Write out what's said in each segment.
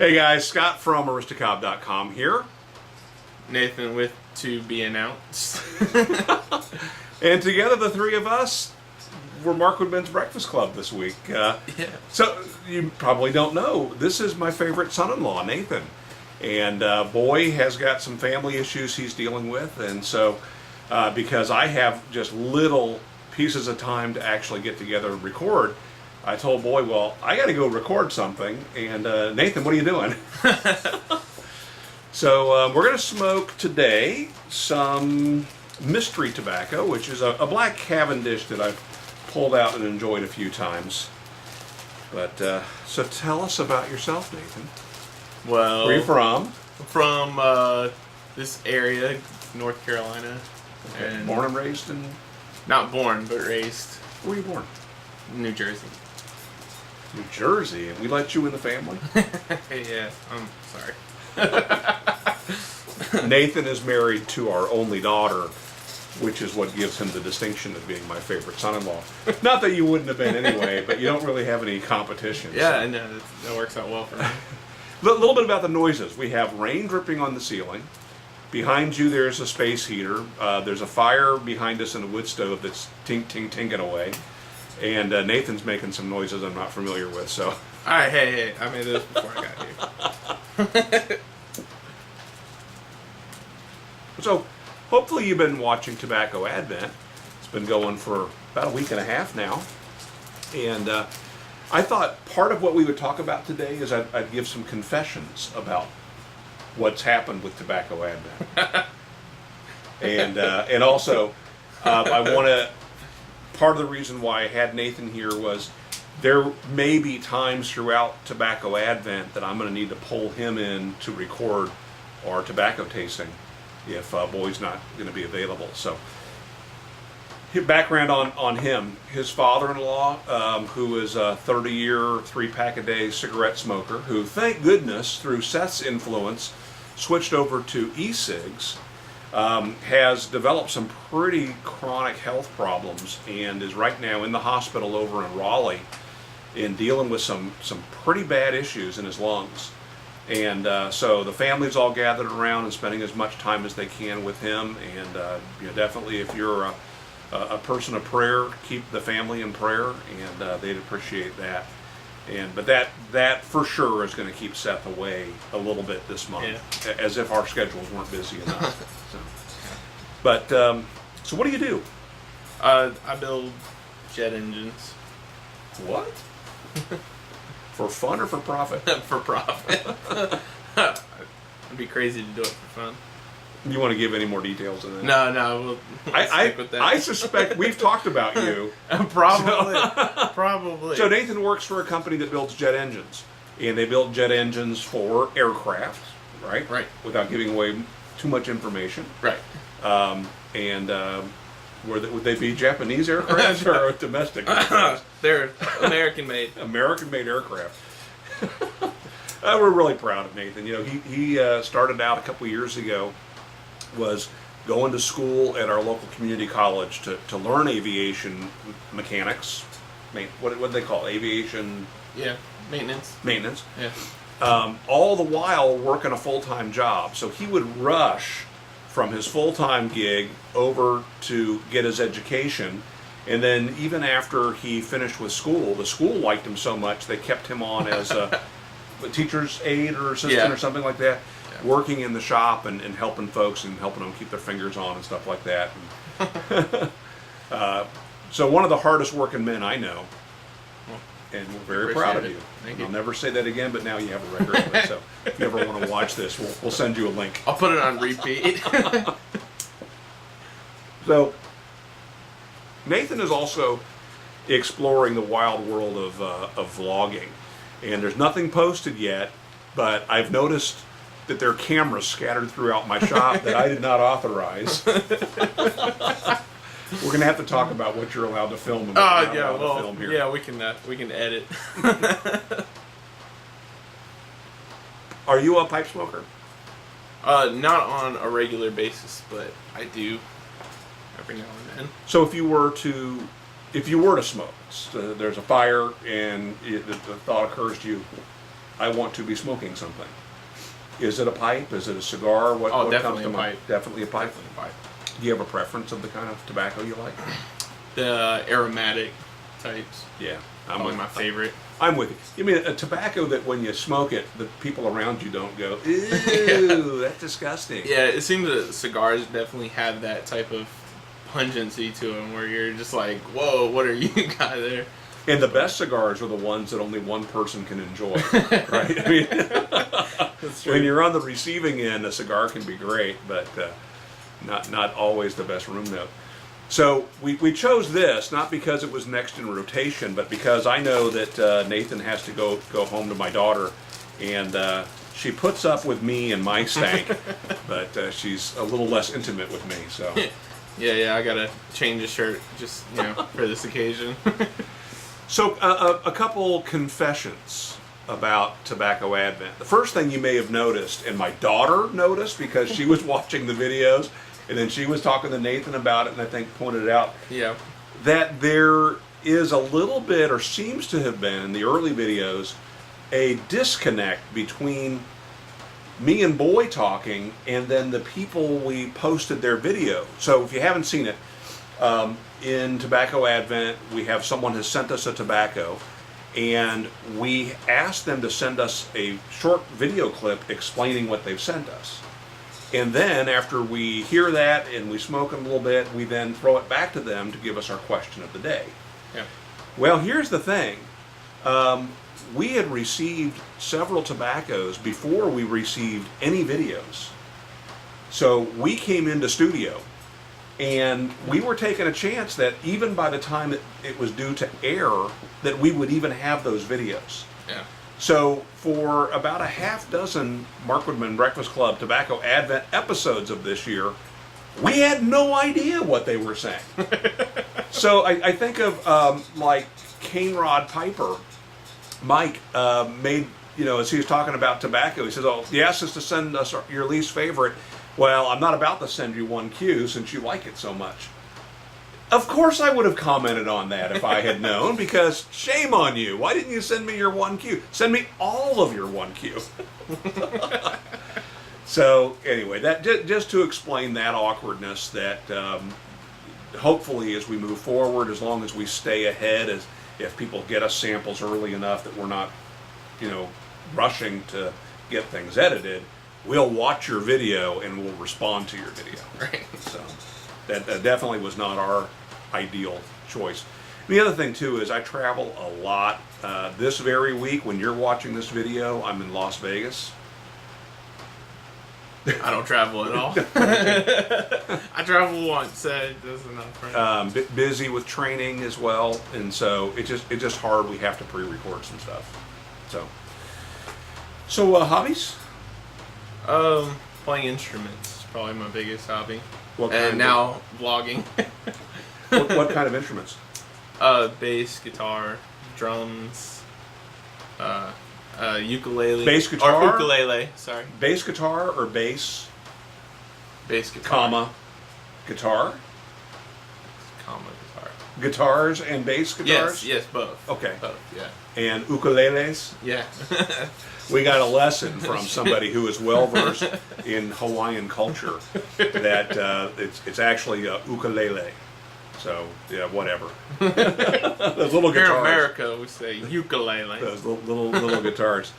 Hey guys, Scott from Aristocob.com here. Nathan with to be announced. And together the three of us, we're Mark Woodman's Breakfast Club this week. Yeah. So you probably don't know, this is my favorite son-in-law, Nathan. And boy has got some family issues he's dealing with. And so because I have just little pieces of time to actually get together and record, I told Boy, well, I got to go record something. And Nathan, what are you doing? So we're going to smoke today some mystery tobacco, which is a black Cavendish that I've pulled out and enjoyed a few times. But so tell us about yourself, Nathan. Well, Where are you from? From this area, North Carolina. Okay. And Born and raised in? not born, but raised. Where were you born? New Jersey. New Jersey, and we let you in the family? Yeah, I'm sorry. Nathan is married to our only daughter, which is what gives him the distinction of being my favorite son-in-law. Not that you wouldn't have been anyway, but you don't really have any competition. Yeah, so. no, that works out well for me. A little bit about the noises. We have rain dripping on the ceiling. Behind you there's a space heater. There's a fire behind us in a wood stove that's tink-tink-tinking away. And Nathan's making some noises I'm not familiar with, so... Alright, hey, I made this before I got here. So, hopefully you've been watching Tobacco Advent. It's been going for about a week and a half now. And I thought part of what we would talk about today is I'd give some confessions about what's happened with Tobacco Advent. And also, I want to... Part of the reason why I had Nathan here was there may be times throughout Tobacco Advent that I'm going to need to pull him in to record our tobacco tasting if Boy's not going to be available. So, background on him. His father-in-law, who is a 30-year, 3-pack-a-day cigarette smoker, who, thank goodness, through Seth's influence, switched over to e-cigs, has developed some pretty chronic health problems and is right now in the hospital over in Raleigh and dealing with some pretty bad issues in his lungs. And so the family's all gathered around and spending as much time as they can with him. And definitely if you're a person of prayer, keep the family in prayer, and they'd appreciate that. But that for sure is going to keep Seth away a little bit this month, as if our schedules weren't busy enough. So what do you do? I build jet engines. What? For fun or for profit? For profit. It'd be crazy to do it for fun. You want to give any more details than that? No, we'll stick with that. I suspect we've talked about you. Probably. So Nathan works for a company that builds jet engines, and they build jet engines for aircraft, right? Right. Without giving away too much information. Right. Would they be Japanese aircraft or domestic aircraft? They're American-made. American-made aircraft. We're really proud of Nathan. He started out a couple years ago, was going to school at our local community college to learn aviation mechanics. What do they call it? Aviation? Yeah, maintenance. Maintenance. Yeah. All the while working a full-time job. So he would rush from his full-time gig over to get his education. And then even after he finished with school, the school liked him so much they kept him on as a teacher's aide or assistant or something like that, working in the shop and helping folks and helping them keep their fingers on and stuff like that. So one of the hardest working men I know, and we're very proud of you. Thank you. I'll never say that again, but now you have a record of it. So if you ever want to watch this, we'll send you a link. I'll put it on repeat. So Nathan is also exploring the wild world of vlogging. And there's nothing posted yet, but I've noticed that there are cameras scattered throughout my shop that I did not authorize. We're going to have to talk about what you're allowed to film and what you're not allowed to film here. Yeah, we can edit. Are you a pipe smoker? Not on a regular basis, but I do every now and then. So if you were to smoke, so there's a fire and the thought occurs to you, I want to be smoking something. Is it a pipe? Is it a cigar? What definitely comes to a mind? pipe. Definitely a pipe. Definitely a pipe. Do you have a preference of the kind of tobacco you like? The aromatic types. Yeah, Probably my favorite. I'm with you. You mean a tobacco that when you smoke it, the people around you don't go, ew, that's disgusting. Yeah, it seems that cigars definitely have that type of pungency to them where you're just like, whoa, what are you got there? And the best cigars are the ones that only one person can enjoy, right? I mean, That's true. when you're on the receiving end, a cigar can be great, but not always the best room note. So we chose this not because it was next in rotation, but because I know that Nathan has to go home to my daughter, and she puts up with me and my stank, but she's a little less intimate with me. So Yeah, I gotta change a shirt just for this occasion. So a couple confessions about Tobacco Advent. The first thing you may have noticed, and my daughter noticed because she was watching the videos, and then she was talking to Nathan about it, and I think pointed it out, Yeah. that there is a little bit, or seems to have been in the early videos, a disconnect between me and Boy talking and then the people we posted their video. So if you haven't seen it, in Tobacco Advent, we have someone has sent us a tobacco, and we asked them to send us a short video clip explaining what they've sent us. And then after we hear that and we smoke them a little bit, we then throw it back to them to give us our question of the day. Yeah. Well, here's the thing. We had received several tobaccos before we received any videos. So we came into studio, and we were taking a chance that even by the time that it was due to air, that we would even have those videos. Yeah. So for about a half dozen Mark Woodman Breakfast Club Tobacco Advent episodes of this year, we had no idea what they were saying. So I think of like Cane Rod Piper. Mike made, as he was talking about tobacco, he says, oh, he asked us to send us your least favorite. Well, I'm not about to send you 1Q since you like it so much. Of course I would have commented on that if I had known, because shame on you. Why didn't you send me your 1Q? Send me all of your 1Q. So anyway, that just to explain that awkwardness, that hopefully as we move forward, as long as we stay ahead, as if people get us samples early enough that we're not, rushing to get things edited, we'll watch your video and we'll respond to your video. Right. So that definitely was not our ideal choice. The other thing too is I travel a lot. This very week, when you're watching this video, I'm in Las Vegas. I don't travel at all. I travel once, so that's enough. Right? Busy with training as well, and so it's just hard. We have to pre-record some stuff. So hobbies? Playing instruments is probably my biggest hobby. What kind And now vlogging. what kind of instruments? Bass, guitar, drums, ukulele. Bass guitar? Or ukulele, sorry. Bass guitar or bass, Bass guitar. Guitar? Guitar. Guitars and bass guitars? Yes, both. Okay. Both, yeah. And ukuleles? Yeah. We got a lesson from somebody who is well versed in Hawaiian culture that it's actually a ukulele. So yeah, whatever. Those little Here guitars. in America, we say ukulele. Those little guitars,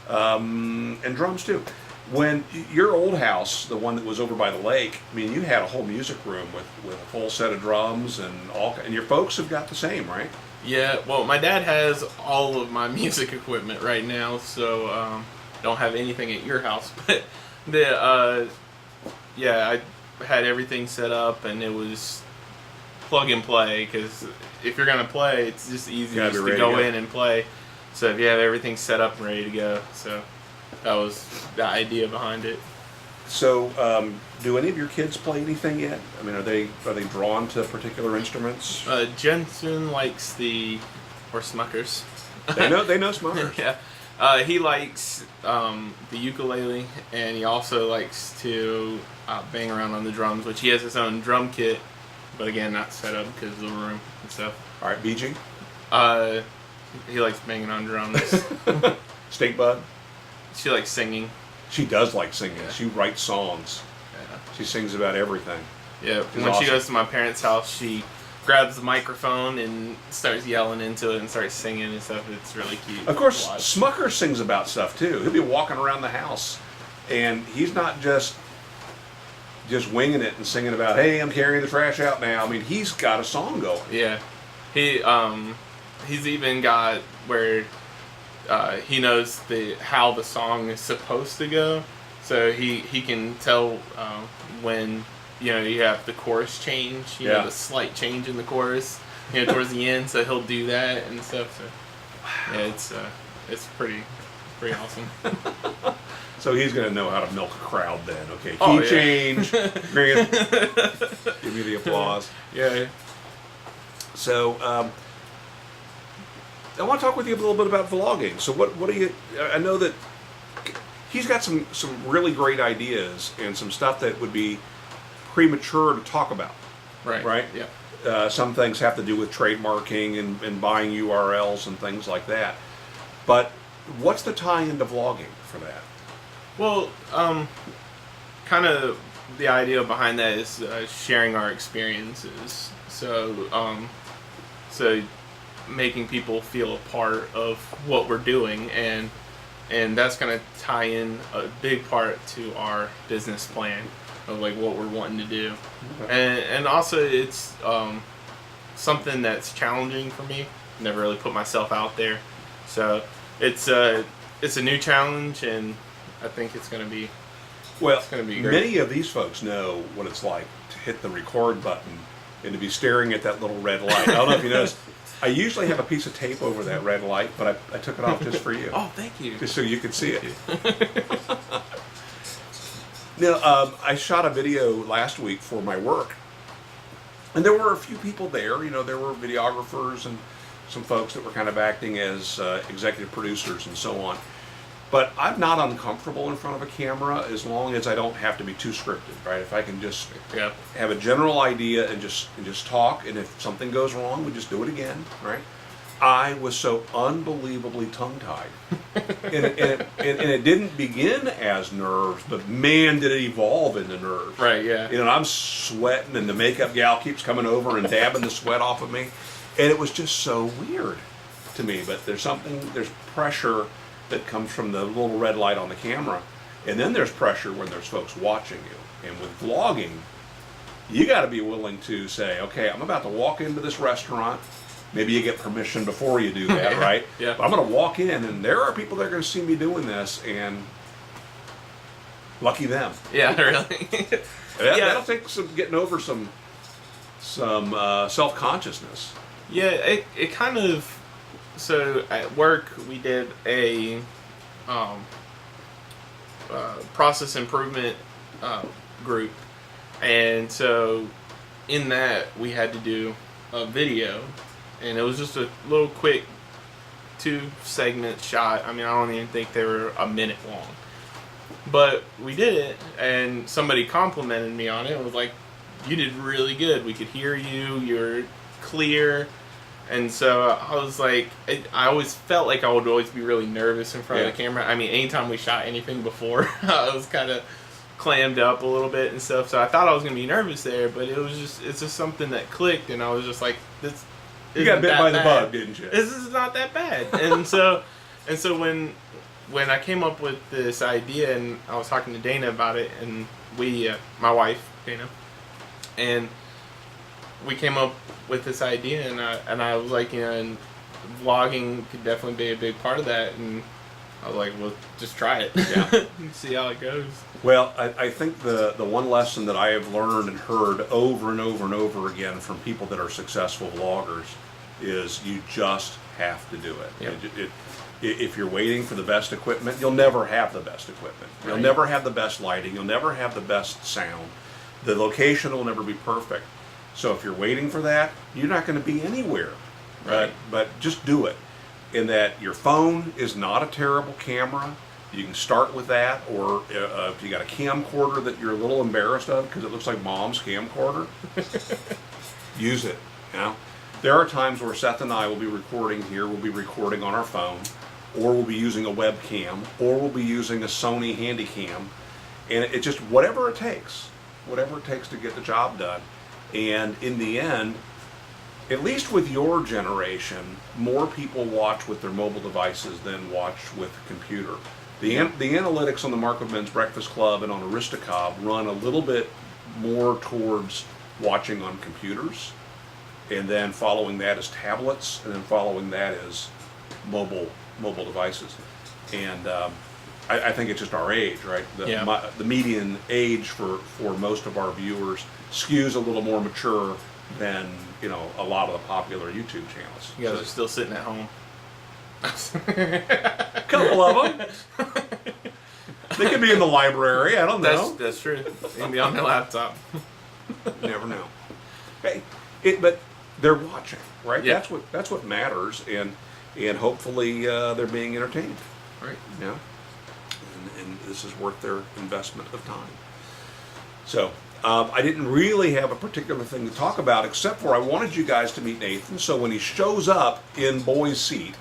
and drums too. When your old house, the one that was over by the lake, I mean, you had a whole music room with a full set of drums and all. And your folks have got the same, right? Yeah, well, my dad has all of my music equipment right now, so don't have anything at your house. But I had everything set up, and it was plug and play. Because if you're gonna play, it's just easy just to go in and play. So if you have everything set up and ready to go, so that was the idea behind it. So, do any of your kids play anything yet? I mean, are they drawn to particular instruments? Jensen likes or Smuckers. They know Smuckers. Yeah. He likes the ukulele, and he also likes to bang around on the drums, which he has his own drum kit, but again, not set up because of the room and stuff. All right, BG? He likes banging on drums. Snake Bug? She likes singing. She does like singing. Yeah. She writes songs. Yeah. She sings about everything. Yeah. She's When awesome. she goes to my parents' house, she grabs the microphone and starts yelling into it and starts singing and stuff. It's really cute. Of course, to watch. Smucker sings about stuff too. He'll be walking around the house, and he's not just winging it and singing about, "Hey, I'm carrying the trash out now." I mean, he's got a song going. Yeah. He's even got where he knows how the song is supposed to go, so he can tell when you have the chorus change, the slight change in the chorus, towards the end. So he'll do that and stuff. So yeah, it's pretty awesome. So he's going to know how to milk a crowd then. Okay, key Oh, yeah. change. Bring it. Give me the applause. Yeah. So I want to talk with you a little bit about vlogging. So what do you? I know that he's got some really great ideas and some stuff that would be premature to talk about. Right. Right. Yeah. Some things have to do with trademarking and buying URLs and things like that. But what's the tie into vlogging for that? Well, kind of the idea behind that is sharing our experiences. So making people feel a part of what we're doing, and that's going to tie in a big part to our business plan of like what we're wanting to do. Okay. And also it's something that's challenging for me. Never really put myself out there, so it's a new challenge, and I think it's going to be great. Many of these folks know what it's like to hit the record button and to be staring at that little red light. I don't know if you noticed, I usually have a piece of tape over that red light, but I took it off just for you. Oh, thank you. Just so you could see it. Now, I shot a video last week for my work, and there were a few people there. There were videographers and some folks that were kind of acting as executive producers and so on. But I'm not uncomfortable in front of a camera as long as I don't have to be too scripted, right? If I can just have a general idea and just talk, and if something goes wrong, we just do it again, right? I was so unbelievably tongue-tied. and it didn't begin as nerves, but man, did it evolve into nerves. Right, yeah. I'm sweating, and the makeup gal keeps coming over and dabbing the sweat off of me. And it was just so weird to me. But there's pressure that comes from the little red light on the camera. And then there's pressure when there's folks watching you. And with vlogging, you got to be willing to say, okay, I'm about to walk into this restaurant. Maybe you get permission before you do that, right? Yeah. But I'm going to walk in, and there are people that are going to see me doing this, and lucky them. Yeah, really. That'll take some getting over some self-consciousness. Yeah, it kind of. So at work we did a process improvement group, and so in that we had to do a video, and it was just a little quick 2-segment shot. I mean, I don't even think they were a minute long, but we did it, and somebody complimented me on it and was like, "You did really good. We could hear you. You're clear." And so I was like, I always felt like I would always be really nervous in front of the camera. I mean, anytime we shot anything before, I was kind of clammed up a little bit and stuff. So I thought I was going to be nervous there, but it's just something that clicked, and I was just like, this You got bit by the bug, didn't you? This is not that bad. And so when I came up with this idea, and I was talking to Dana about it, and my wife, Dana, and we came up with this idea, and I was like, and vlogging could definitely be a big part of that, and I was like, well, just try it. Yeah. See how it goes. Well, I think the one lesson that I have learned and heard over and over and over again from people that are successful vloggers is you just have to do it. Yep. If you're waiting for the best equipment, you'll never have the best equipment. You'll never have the best lighting. You'll never have the best sound. The location will never be perfect. So if you're waiting for that, you're not going to be anywhere. Right. But just do it. In that your phone is not a terrible camera. You can start with that, or if you got a camcorder that you're a little embarrassed of because it looks like mom's camcorder, use it. There are times where Seth and I will be recording here. We'll be recording on our phone, or we'll be using a webcam, or we'll be using a Sony Handycam, and it just whatever it takes to get the job done. And in the end, at least with your generation, more people watch with their mobile devices than watch with a computer. The analytics on the Mark of Men's Breakfast Club and on Aristocob run a little bit more towards watching on computers, and then following that is tablets, and then following that is mobile devices. And I think it's just our age, right? The median age for most of our viewers skews a little more mature than a lot of the popular YouTube channels. You guys are still sitting at home. A couple of them. They could be in the library. I don't know. That's true. They can be on their laptop. You never know. Hey, but they're watching, right? Yeah. That's what matters, and hopefully they're being entertained. Right. Yeah. And this is worth their investment of time. So I didn't really have a particular thing to talk about, except for I wanted you guys to meet Nathan. So when he shows up in Boy's seat,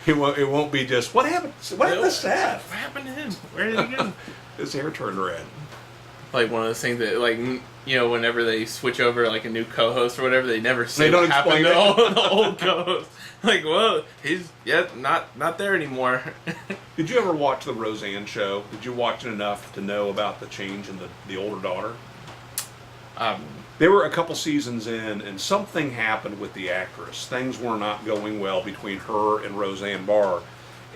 it won't be just what happened. What happened to Seth? What happened to him? Where did he go? His hair turned red. Like one of those things that, like, whenever they switch over like a new co-host or whatever, they never say They don't what happened explain to the old co-host. Like, well, he's not there anymore. Did you ever watch the Roseanne show? Did you watch it enough to know about the change in the older daughter? They were a couple seasons in, and something happened with the actress. Things were not going well between her and Roseanne Barr,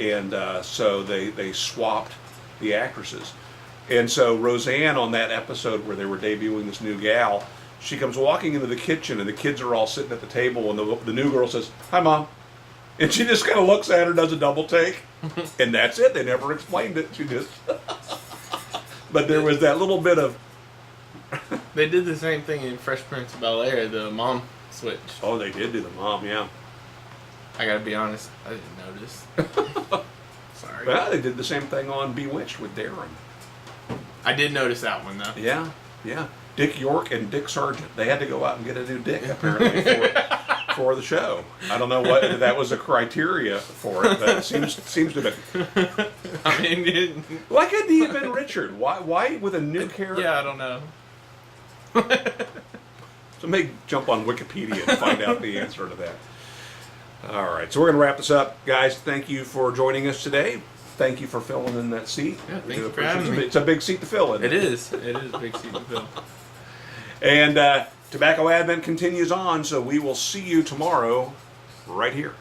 and so they swapped the actresses. And so Roseanne, on that episode where they were debuting this new gal, she comes walking into the kitchen, and the kids are all sitting at the table, and the new girl says, "Hi, Mom." And she just kind of looks at her, does a double take, and that's it. They never explained it. She just... But there was that little bit of... They did the same thing in Fresh Prince of Bel-Air, the mom switch. Oh, they did do the mom, yeah. I gotta be honest, I didn't notice. Sorry. Well, they did the same thing on Bewitched with Darren. I did notice that one, though. Yeah. Dick York and Dick Sargent. They had to go out and get a new Dick, apparently, for the show. I don't know what that was a criteria for it, but it seems to be. I mean, Why couldn't he have been Richard? Why with a new character? Yeah, I don't know. So maybe jump on Wikipedia and find out the answer to that. All right, so we're going to wrap this up. Guys, thank you for joining us today. Thank you for filling in that seat. Yeah, thanks for having me. It's a big seat to fill, isn't it? It is a big seat to fill. And Tobacco Advent continues on, so we will see you tomorrow right here.